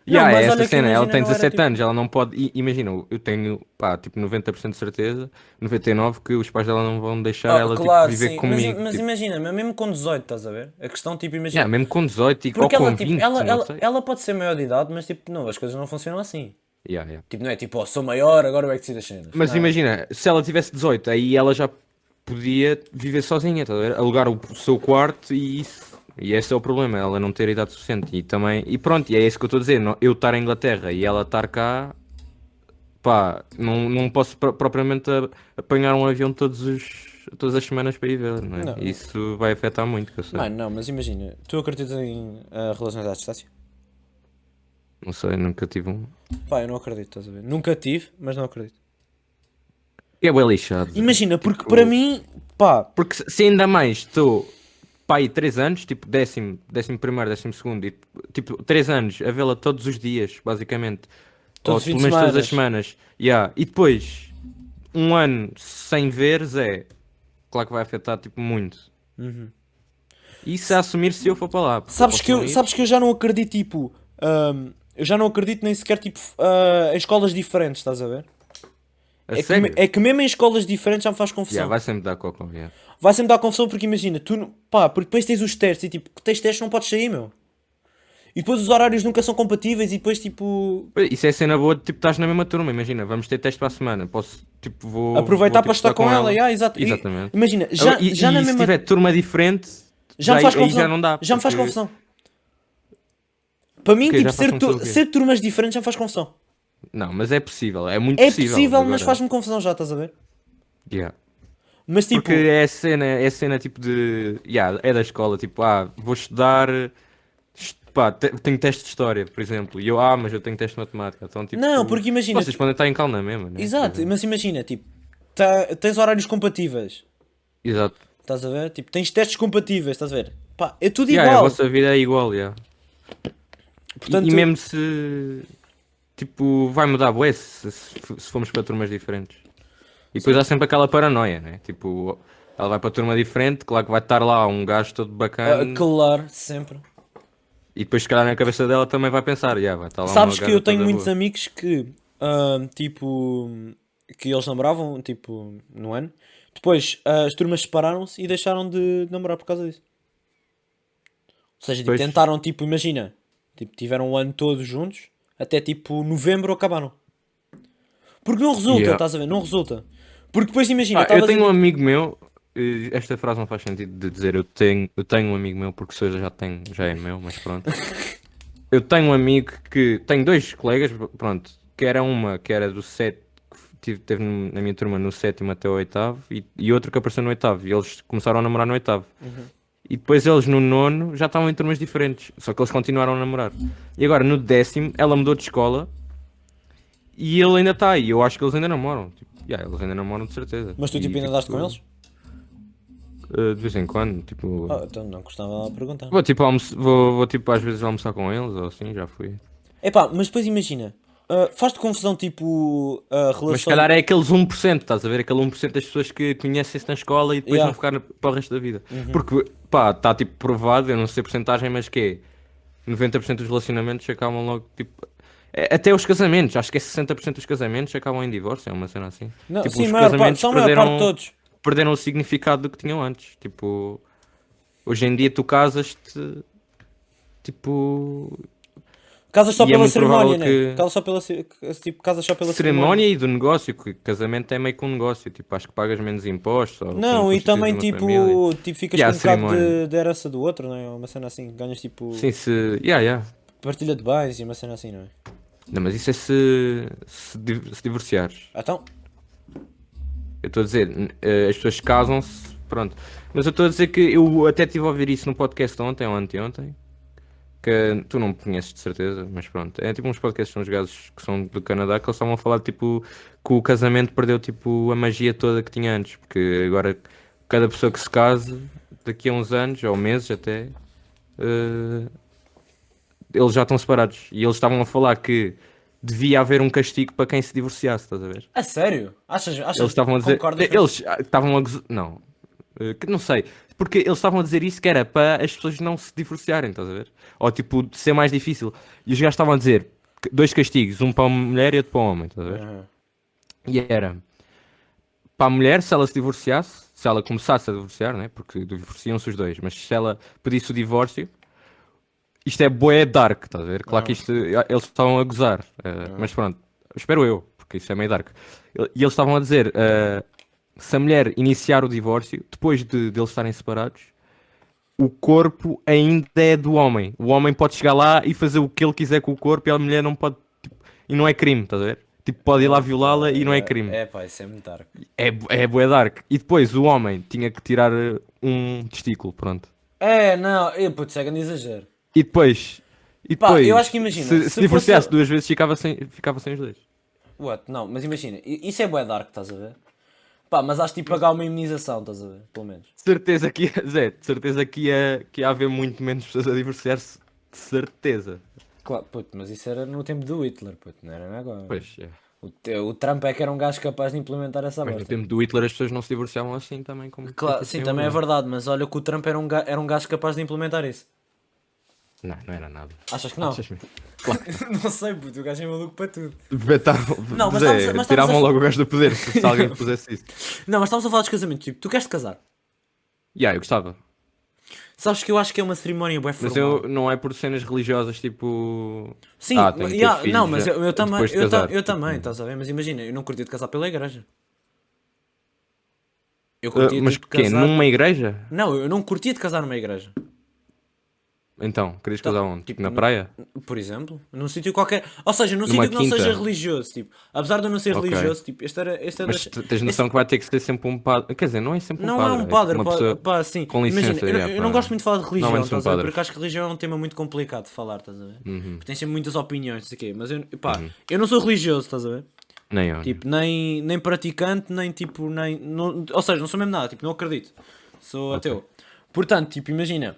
A: Não,
B: É
A: mas
B: essa
A: olha que
B: cena, ela
A: imagina,
B: tem
A: não era
B: 17 anos,
A: tipo.
B: ela não pode. Imagina, eu tenho, pá, tipo 90% de certeza, 99%, que os pais dela não vão deixar
A: Ah,
B: ela, tipo,
A: claro,
B: viver
A: sim. Mas,
B: comigo.
A: mas
B: Tipo,
A: imagina, mesmo com 18, estás a ver? A questão, tipo, imagina.
B: mesmo com 18 ou
A: Porque ela,
B: com
A: tipo,
B: 20, não sei.
A: ela pode ser maior de idade, mas, tipo, não, as coisas não funcionam assim.
B: Yeah.
A: Tipo, não é tipo, oh, sou maior, agora eu é que decido as cenas.
B: Mas
A: Não.
B: imagina, se ela tivesse 18, aí ela já podia viver sozinha, tá a ver? Alugar o seu quarto e isso. E esse é o problema, ela não ter idade suficiente. E também, e pronto, e é isso que eu estou a dizer. Eu estar em Inglaterra e ela estar cá, pá, não posso propriamente apanhar um avião todas as semanas para ir ver, não é?
A: Não,
B: Isso vai afetar muito, que eu sei.
A: mano, não, mas imagina, tu acreditas em relações à distância?
B: Não sei, nunca tive um.
A: Pá, eu não acredito, estás a ver? Nunca tive, mas não acredito.
B: É bem lixado, Zé.
A: Imagina, porque para
B: Tipo,
A: mim, pá,
B: porque se ainda mais estou, pá, aí 3 anos, tipo décimo primeiro, 12º, e tipo 3 anos a vê-la todos os dias, basicamente, ou
A: todos os fins
B: pelo
A: de
B: menos todas as
A: semana.
B: semanas, e depois um ano sem veres, claro que vai afetar tipo muito.
A: Uhum.
B: Isso é assumir se eu for para lá, porque eu
A: Sabes
B: posso não ir.
A: sabes que eu já não acredito, tipo, eu já não acredito nem sequer, tipo, em escolas diferentes, estás a ver?
B: A sério?
A: É que mesmo em escolas diferentes já me faz confusão.
B: Vai sempre dar cocô,
A: Vai sempre dar confusão porque imagina, tu, pá, porque depois tens os testes e tipo, tens testes não podes sair, meu. E depois os horários nunca são compatíveis e depois tipo,
B: Isso é cena boa, tipo, estás na mesma turma, imagina, vamos ter teste para a semana, posso, tipo, vou
A: aproveitar para
B: tipo,
A: estar
B: estar
A: com
B: com
A: ela,
B: ela.
A: yeah, exato.
B: Exatamente.
A: Imagina,
B: E,
A: já na
B: e se
A: mesma,
B: tiver turma diferente,
A: já me faz
B: aí já
A: confusão,
B: não dá,
A: já me faz
B: porque...
A: confusão. Para
B: O
A: mim,
B: quê?
A: tipo,
B: Já faz confusão o quê?
A: ser turmas diferentes já me faz confusão.
B: Não, mas é possível, é muito
A: É
B: possível,
A: possível, mas
B: agora...
A: faz-me confusão já, estás a ver?
B: Yeah.
A: Mas
B: Porque
A: tipo,
B: é cena tipo de... é da escola, tipo, vou estudar... Pá, tenho teste de história, por exemplo, e eu, mas eu tenho teste de matemática, então,
A: não,
B: tipo...
A: porque imagina,
B: Vocês podem estar em cal na mesma, né? Por
A: exato,
B: exemplo.
A: mas imagina, tipo, tens horários compatíveis,
B: Exato.
A: estás a ver? Tipo, tens testes compatíveis, estás a ver? Pá, é tudo
B: A
A: igual.
B: vossa vida é igual, E
A: Portanto,
B: mesmo se... Tipo, vai mudar bué se formos para turmas diferentes. E depois há
A: sim.
B: sempre aquela paranoia, né? Tipo, ela vai para turma diferente, claro que vai estar lá um gajo todo bacana,
A: Claro, sempre.
B: e depois se calhar na cabeça dela também vai pensar, vai estar lá uma
A: Sabes que
B: gaja
A: eu tenho
B: toda
A: muitos
B: boa.
A: amigos que, tipo, que eles namoravam, tipo, no ano. Depois, as turmas separaram-se e deixaram de namorar por causa disso. Ou seja, tipo,
B: Depois,
A: tentaram, tipo, imagina, tipo, tiveram um ano todos juntos, até tipo novembro acabaram. Porque não resulta,
B: yeah.
A: estás a ver? Não resulta. Porque depois imagina,
B: Eu
A: estavas em
B: tenho um
A: tipo.
B: amigo meu, esta frase não faz sentido de dizer eu tenho um amigo meu, porque Sousa já é meu, mas pronto. Eu tenho um amigo tenho dois colegas, pronto, que era uma que era do sétimo, teve na minha turma no sétimo até o oitavo, e outra que apareceu no oitavo, e eles começaram a namorar no oitavo. E depois eles no nono já estavam em turmas diferentes, só que eles continuaram a namorar. E agora no décimo ela mudou de escola e ele ainda está aí. Eu acho que eles ainda namoram. Tipo, eles ainda namoram de certeza.
A: Mas tu tipo
B: E,
A: ainda daste com eles?
B: De vez em quando, tipo.
A: Então não gostava de perguntar.
B: Vou tipo, vou tipo às vezes almoçar com eles ou assim, já fui.
A: Epá, mas depois imagina, faz-te confusão tipo a
B: Mas se
A: relação.
B: calhar é aqueles 1%, estás a ver? Aquele 1% das pessoas que conhecem-se na escola e depois
A: Yeah.
B: vão ficar para o resto da vida. Porque, pá, está tipo provado, eu não sei a porcentagem, mas que é 90% dos relacionamentos acabam logo, tipo... até os casamentos, acho que é 60% dos casamentos acabam em divórcio, é uma cena assim.
A: Não,
B: Tipo,
A: sim,
B: os
A: maior parte,
B: casamentos
A: são a maior parte de todos.
B: perderam o significado do que tinham antes. Tipo, hoje em dia tu casas-te, tipo...
A: Casas só
B: E é
A: pela
B: muito
A: cerimónia,
B: provável
A: né?
B: que...
A: Casas só pela, tipo, casas só pela
B: cerimónia
A: cerimónia.
B: e do negócio, que casamento é meio que um negócio, tipo, acho que pagas menos impostos ou quando
A: Não, e
B: constituís
A: também
B: uma família.
A: tipo ficas
B: E
A: com
B: a
A: um bocado
B: cerimónia.
A: de herança do outro, não é? Uma cena assim, ganhas tipo
B: Sim, yeah.
A: partilha de bens e uma cena assim, não é?
B: Não, mas isso é se divorciares.
A: Então,
B: Eu estou a dizer, as pessoas casam-se, pronto. Mas eu estou a dizer que eu até estive a ouvir isso no podcast ontem ou anteontem, que tu não conheces de certeza, mas pronto. É tipo uns podcasts, uns gajos que são do Canadá, que eles estavam a falar tipo que o casamento perdeu tipo a magia toda que tinha antes, porque agora cada pessoa que se case, daqui a uns anos, ou meses até, eh, eles já estão separados. E eles estavam a falar que devia haver um castigo para quem se divorciasse, estás a ver?
A: a sério? Achas,
B: Eles estavam a dizer.
A: concordas com isso?
B: Eles estavam a não. Que não sei. Porque eles estavam a dizer isso que era para as pessoas não se divorciarem, estás a ver? Ou tipo, de ser mais difícil. E os gajos estavam a dizer dois castigos, um para a mulher e outro para o homem, estás a ver?
A: Aham.
B: E era para a mulher, se ela se divorciasse, se ela começasse a divorciar, né? Porque divorciam-se os dois, mas se ela pedisse o divórcio, isto é bué dark, estás a ver? Claro que
A: Aham.
B: isto, eles estavam a gozar,
A: Aham.
B: mas pronto, espero eu, porque isso é meio dark. E eles estavam a dizer, se a mulher iniciar o divórcio, depois de eles estarem separados, o corpo ainda é do homem. O homem pode chegar lá e fazer o que ele quiser com o corpo e a mulher não pode, tipo, e não é crime, estás a ver? Tipo, pode ir lá
A: Opa,
B: violá-la e não é crime.
A: é pá, isso é muito dark.
B: É bué dark. E depois o homem tinha que tirar um testículo, pronto.
A: É, não, putz, isso é grande exagero.
B: E depois, e
A: Pá, eu acho
B: depois,
A: que imagina,
B: se
A: se fosse.
B: divorciasse duas vezes, ficava sem os dois.
A: What? Não, mas imagina, isso é bué dark, estás a ver? Pá, mas acho tipo pagar uma imunização, estás a ver? Pelo menos.
B: De certeza que ia, Zé, de certeza que ia haver muito menos pessoas a divorciar-se. De certeza.
A: Claro, puto, mas isso era no tempo do Hitler, puto, não era agora.
B: Pois, é.
A: O Trump é que era um gajo capaz de implementar essa
B: Mas no
A: bosta.
B: tempo do Hitler as pessoas não se divorciavam assim também como
A: Claro, sim,
B: divorciam
A: também é
B: agora.
A: verdade, mas olha que o Trump era um gajo capaz de implementar isso.
B: Não, não era nada.
A: Achas que não?
B: Achas mesmo? Claro que
A: Não sei, puto, o gajo é maluco para tudo.
B: Vetavam,
A: Não, mas
B: Zé,
A: estamos a
B: tiravam
A: fa-
B: logo o gajo do poder se alguém fizesse isso.
A: Não, mas estamos a falar dos casamentos, tipo, tu queres te casar?
B: Eu gostava.
A: Sabes que eu acho que é uma cerimónia bué
B: Mas
A: formal.
B: não é por cenas religiosas tipo.
A: Sim,
B: Tenho que ter
A: yeah,
B: filhos
A: não, mas eu também,
B: depois de casar.
A: eu também,
B: Tipo,
A: estás a ver? Mas imagina, eu não curtia de casar pela igreja. Eu curtia
B: mas
A: tipo de
B: quê?
A: casar.
B: Numa igreja?
A: Não, eu não curtia de casar numa igreja.
B: Então, querias
A: Tá,
B: casar onde?
A: tipo,
B: Na praia?
A: por exemplo, num sítio qualquer. Ou seja, num
B: Numa
A: sítio que não seja
B: quinta?
A: religioso. Tipo, apesar de eu não ser
B: Ok.
A: religioso, tipo, este era
B: Mas tens noção que vai ter que ser sempre um padre. Quer dizer, não é sempre um
A: não é um
B: padre. É tipo
A: padre,
B: uma
A: pá,
B: pessoa
A: pá, assim.
B: com
A: Imagina,
B: licença.
A: eu não gosto muito de falar de religião,
B: Normalmente são
A: estás a ver?
B: padres.
A: Porque acho que religião é um tema muito complicado de falar, estás a ver?
B: Uhum.
A: Porque tem sempre muitas opiniões, não sei o quê. Mas eu não sou religioso, estás a ver?
B: Nem eu.
A: Tipo, nem praticante, nem tipo, ou seja, não sou mesmo nada, tipo, não acredito. Sou ateu. Portanto, tipo, imagina,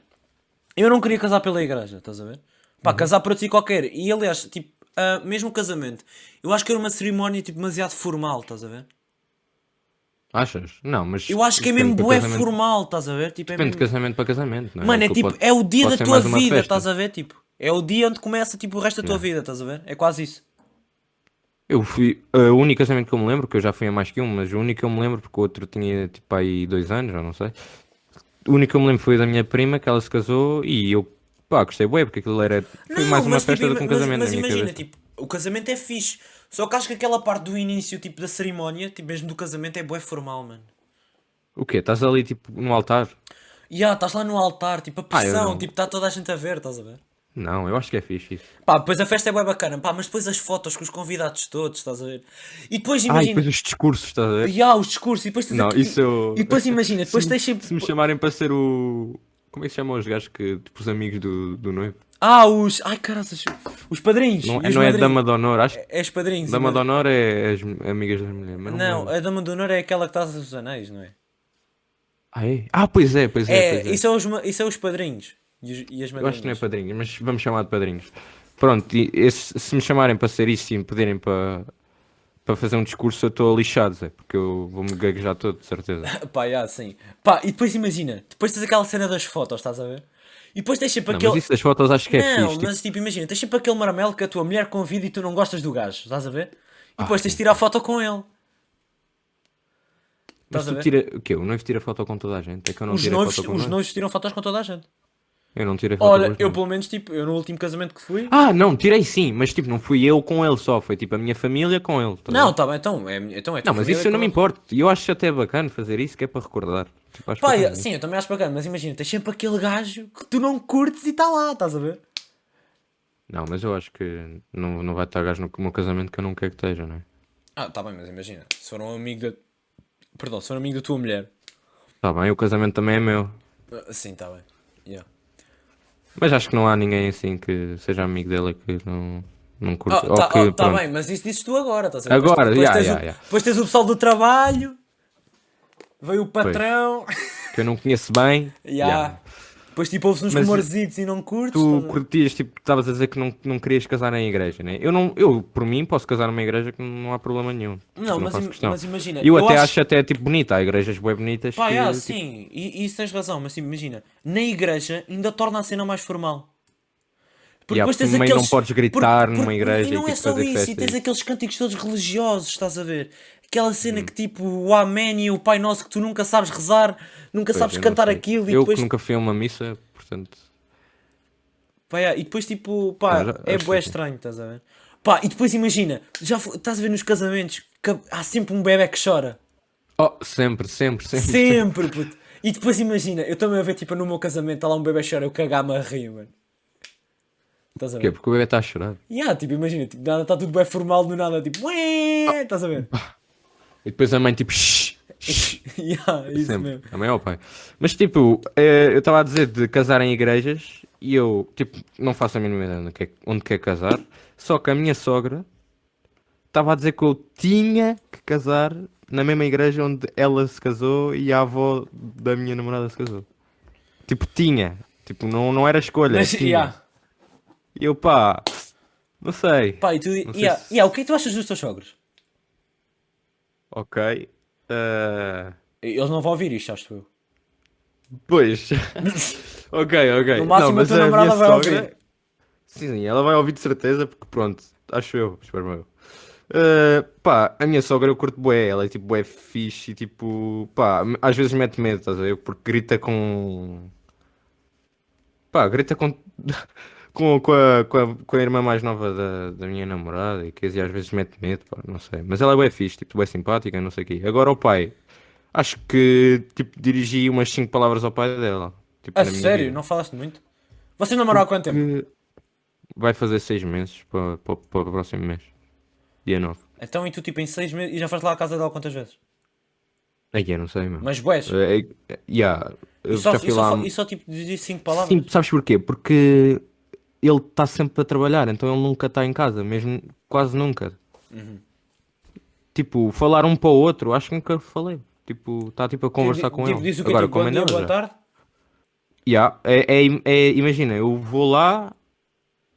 A: eu não queria casar pela igreja, estás a ver? Pá, casar para ti qualquer. E aliás, tipo, mesmo o casamento, eu acho que era uma cerimónia tipo, demasiado formal, estás a ver?
B: Achas? Não, mas.
A: Eu acho que é
B: depende
A: mesmo
B: para
A: bué
B: casamento.
A: formal, estás a ver? Tipo, é
B: Depende de
A: mesmo...
B: casamento para casamento, não é?
A: Mano, é
B: Aquilo
A: tipo, é o dia
B: pode
A: da
B: ser
A: tua
B: mais uma
A: vida,
B: festa.
A: estás a ver? Tipo, é o dia onde começa tipo, o resto da tua vida, estás a ver? É quase isso.
B: Eu fui. O único casamento que eu me lembro, que eu já fui a mais que um, mas o único que eu me lembro, porque o outro tinha tipo aí 2 anos, ou não sei. O único que eu me lembro foi o da minha prima, que ela se casou e eu, pá, gostei bué, porque aquilo era. Foi mais
A: Não,
B: uma
A: mas, tipo,
B: festa do que um casamento
A: mas
B: na minha
A: imagina,
B: cabeça.
A: tipo, o casamento é fixe. Só que acho que aquela parte do início, tipo, da cerimónia, tipo, mesmo do casamento, é bué formal, mano.
B: O quê? Estás ali tipo no altar?
A: E estás lá no altar, tipo, a
B: Eu
A: pressão,
B: não.
A: tipo, está toda a gente a ver, estás a ver?
B: Não, eu acho que é fixe isso.
A: Pá, depois a festa é bem bacana, pá, mas depois as fotos com os convidados todos, estás a ver? E depois
B: Ah, e
A: imagina,
B: depois os discursos, estás a ver?
A: e há os discursos, e depois tens
B: Não,
A: aqui.
B: isso
A: E
B: eu.
A: depois imagina,
B: Se
A: depois
B: me,
A: tens sempre.
B: se me chamarem para ser o. Como é que se chamam os gajos que. Tipo, os amigos do noivo?
A: Ah, os. Ai, caraças. Os padrinhos
B: Não,
A: e os
B: não é
A: madrinhos.
B: Dama de Honor, acho que
A: É os padrinhos e
B: Dama de
A: madrinhos.
B: Honor é as amigas das mulheres, mas não me
A: Não,
B: lembro.
A: a dama do honor é aquela que está dos anéis, não é?
B: Ah, é? Ah, pois é, pois é, pois
A: É,
B: é.
A: isso é os padrinhos e as
B: Eu acho que não é
A: madrinhas.
B: padrinhos, mas vamos chamar de padrinhos. Pronto, se me chamarem para ser isso e me pedirem para fazer um discurso, eu estou lixado, Zé, porque eu vou-me gaguejar todo, de certeza.
A: Pá, já, sim. Pá, e depois imagina, depois tens aquela cena das fotos, estás a ver? E depois tens sempre
B: Não, mas
A: aquele.
B: isso das fotos acho que é
A: Não,
B: fixe. Tipo,
A: mas tipo, imagina, tens sempre aquele marmelo que a tua mulher convida e tu não gostas do gajo, estás a ver? E
B: ah,
A: depois tens de
B: sim,
A: tirar
B: sim.
A: foto com ele,
B: Mas
A: estás a
B: tu
A: ver?
B: tira. O quê? O noivo tira foto com toda a gente? É que eu não tirei foto com o
A: Os
B: noivo.
A: noivos tiram fotos com toda a gente.
B: Eu não tirei foto com
A: Olha,
B: os
A: eu
B: noivos.
A: pelo menos, tipo, eu no último casamento que fui.
B: Ah, não, tirei sim, mas tipo, não fui eu com ele só, foi tipo a minha família com ele, tá a
A: Não,
B: ver?
A: tá bem, então é a
B: Não,
A: tua
B: mas
A: família
B: isso eu não
A: com
B: me
A: ele.
B: importo. E eu acho até bacana fazer isso, que é para recordar. Tipo, acho
A: Pá,
B: bacana
A: sim,
B: isso.
A: eu também acho bacana, mas imagina, tens sempre aquele gajo que tu não curtes e está lá, estás a ver?
B: Não, mas eu acho que não vai estar gajo no meu casamento que eu não quero que esteja, não é?
A: Ah, tá bem, mas imagina, se for um amigo da. Perdão, se for um amigo da tua mulher.
B: Tá bem, o casamento também é meu.
A: Sim, tá bem. Yeah.
B: Mas acho que não há ninguém assim que seja amigo dele que não curte.
A: Ah,
B: Ou que,
A: tá
B: pronto.
A: bem, mas isso dizes tu agora, estás a ver?
B: Agora, já, já, já.
A: Depois tens o pessoal do trabalho, veio o
B: Pois,
A: patrão,
B: que eu não conheço bem, já.
A: yeah. Depois tipo ouves uns
B: Mas
A: rumorzitos e não curtes,
B: tu
A: estás a ver?
B: curtias, tipo, estavas a dizer que não querias casar em igreja, né? Eu, por mim, posso casar numa igreja que não há problema nenhum.
A: Não,
B: Tipo, não faço questão.
A: mas imagina,
B: Eu
A: eu
B: até
A: acho.
B: acho até, tipo, bonita. Há igrejas bem bonitas
A: Pá, yeah,
B: que, tipo,
A: sim, e isso tens razão, mas tipo, imagina, na igreja ainda torna a cena mais formal. Porque
B: yeah,
A: depois
B: porque
A: tens
B: meio não
A: aqueles.
B: podes gritar numa
A: E
B: igreja e,
A: não é
B: tipo,
A: só
B: fazer
A: isso, e
B: festa.
A: tens aqueles cânticos todos religiosos, estás a ver? Aquela cena
B: Uhum.
A: que tipo o Amém e o Pai Nosso que tu nunca sabes rezar, nunca
B: Pois,
A: sabes
B: eu não
A: cantar
B: sei.
A: aquilo e
B: Eu que
A: depois.
B: nunca fui a uma missa, portanto,
A: Pá, yeah, e depois tipo,
B: não,
A: pá,
B: já,
A: é
B: acho
A: bué
B: que sim.
A: estranho, estás a ver? Pá, e depois imagina, estás a ver nos casamentos que há sempre um bebé que chora.
B: Oh, sempre, sempre, sempre, sempre.
A: Sempre, puto. E depois imagina, eu também a ver tipo no meu casamento, está lá um bebé que chora, eu cagar-me a rir, mano. Estás a
B: Porquê?
A: ver?
B: Porque o bebê está a chorar.
A: E tipo, imagina, tipo, nada, está tudo bem formal do nada, tipo, ué, estás a ver?
B: E depois a mãe, tipo, shh, shh.
A: Isso
B: Sempre,
A: mesmo.
B: a mãe ou o pai. Mas tipo, eu estava a dizer de casar em igrejas e eu, tipo, não faço a mínima ideia onde quer casar. Só que a minha sogra estava a dizer que eu tinha que casar na mesma igreja onde ela se casou e a avó da minha namorada se casou. Tipo, tinha. Tipo, não era escolha,
A: Mas,
B: tinha. E eu, pá, não sei.
A: pá, e tu,
B: Não sei se.
A: o que é que tu achas dos teus sogros?
B: Ok. eh,
A: Eles não vão ouvir isto, acho eu.
B: Pois. Ok,
A: No
B: ok. Não,
A: máximo a
B: mas
A: tua
B: a minha
A: namorada vai
B: sogra.
A: ouvir.
B: Sim, sim, ela vai ouvir de certeza, porque pronto, acho eu, espero eu. Pá, a minha sogra eu curto bué, ela é tipo bué fixe e tipo, pá, às vezes mete medo, estás a ver? Porque grita com. Pá, grita com. Com a irmã mais nova da minha namorada e que às vezes mete medo, pá, não sei. Mas ela é bué fixe, tipo, bué simpática, não sei o quê. Agora o pai, acho que, tipo, dirigi umas 5 palavras ao pai dela, tipo,
A: A
B: na minha
A: sério,
B: vida.
A: não falaste muito? Vocês namoraram há quanto tempo?
B: Porque vai fazer 6 meses para o próximo mês. Dia 9.
A: Então, e tu tipo em 6 meses e já foste lá à casa dela quantas vezes?
B: Aí eu não sei, meu.
A: Mas bués.
B: Yeah,
A: E
B: eu
A: só,
B: já fui lá.
A: e só tipo disse 5
B: Sim,
A: palavras?
B: sabes porquê? Porque ele está sempre a trabalhar, então ele nunca está em casa, mesmo quase nunca. Tipo, falar um para o outro, acho que nunca falei. Tipo, está tipo a conversar com
A: Tipo,
B: ele.
A: disse o quê?
B: Agora
A: Tipo,
B: com a
A: bom
B: mãe
A: dia,
B: dela
A: boa
B: já.
A: tarde?
B: Yeah, imagina, eu vou lá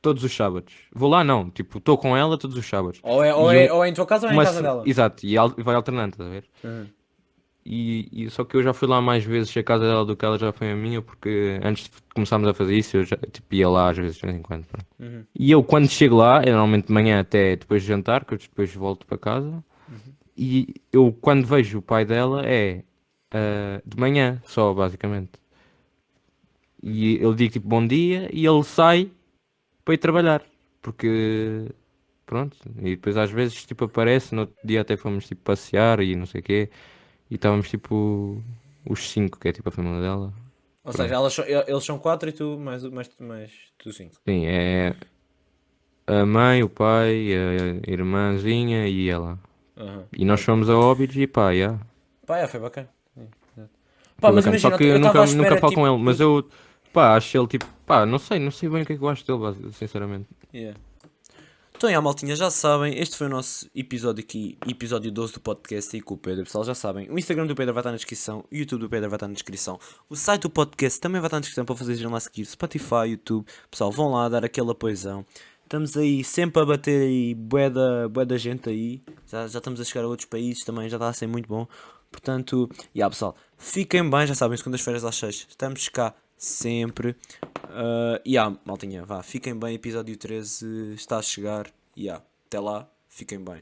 B: todos os sábados. Vou lá não, tipo, estou com ela todos os sábados. E
A: Ou é em tua casa ou é em casa dela?
B: Exato, e vai alternando, estás a ver?
A: Uhum.
B: Só que eu já fui lá mais vezes a casa dela do que ela já foi a minha, porque antes de começarmos a fazer isso, eu já tipo, ia lá às vezes de vez em quando. Pronto.
A: Uhum.
B: E eu quando chego lá, é normalmente de manhã até depois de jantar, que eu depois volto para casa, e eu quando vejo o pai dela é de manhã só, basicamente. E ele digo tipo bom dia e ele sai para ir trabalhar, porque pronto, e depois às vezes tipo aparece, no outro dia até fomos tipo passear e não sei o quê. E estávamos tipo os cinco, que é tipo a família dela.
A: Ou seja, eles são 4 e tu mais tu 5.
B: Sim, é a mãe, o pai, a irmãzinha e ela.
A: Aham.
B: E nós fomos a Óbidos e pá, yeah,
A: Pá, é, foi bacana. Pá,
B: foi
A: mas
B: bacana. Só
A: imagina,
B: que
A: eu
B: eu
A: estava à
B: nunca
A: espera,
B: falo com
A: tipo.
B: ele, mas eu, pá, acho ele tipo, pá, não sei bem o que é que eu acho dele, sinceramente.
A: Yeah. Então, já, maltinha, já sabem, este foi o nosso episódio aqui, episódio 12 do podcast aí com o Pedro, pessoal, já sabem, o Instagram do Pedro vai estar na descrição, o YouTube do Pedro vai estar na descrição, o site do podcast também vai estar na descrição para vocês irem lá seguir, Spotify, YouTube, pessoal, vão lá dar aquele apoiozão. Estamos aí sempre a bater aí bué da gente aí, já estamos a chegar a outros países também, já está a ser muito bom. Portanto, pessoal, fiquem bem, já sabem, segundas-feiras às 6 estamos cá sempre. Maltinha, vá, fiquem bem, episódio 13 está a chegar. Até lá, fiquem bem.